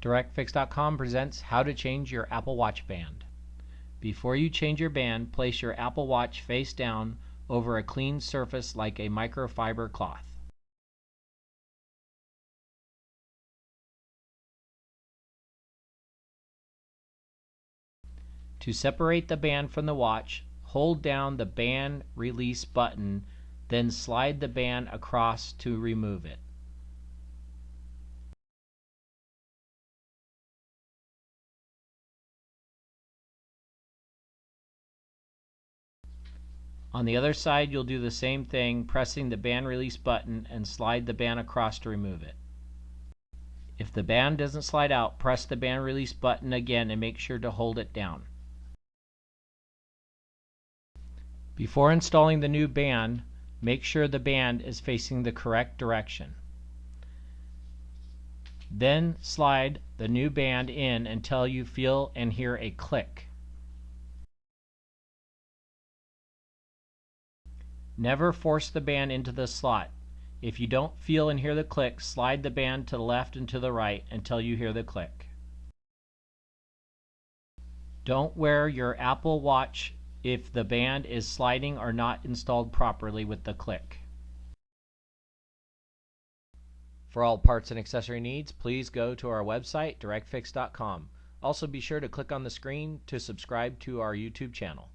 DirectFix.com presents How to Change Your Apple Watch Band. Before you change your band, place your Apple Watch face down over a clean surface like a microfiber cloth. To separate the band from the watch, hold down the band release button, then slide the band across to remove it. On the other side, you'll do the same thing, pressing the band release button and slide the band across to remove it. If the band doesn't slide out, press the band release button again and make sure to hold it down. Before installing the new band, make sure the band is facing the correct direction. Then slide the new band in until you feel and hear a click. Never force the band into the slot. If you don't feel and hear the click, slide the band to the left and to the right until you hear the click. Don't wear your Apple Watch if the band is sliding or not installed properly with the click. For all parts and accessory needs, please go to our website, DirectFix.com. Also be sure to click on the screen to subscribe to our YouTube channel.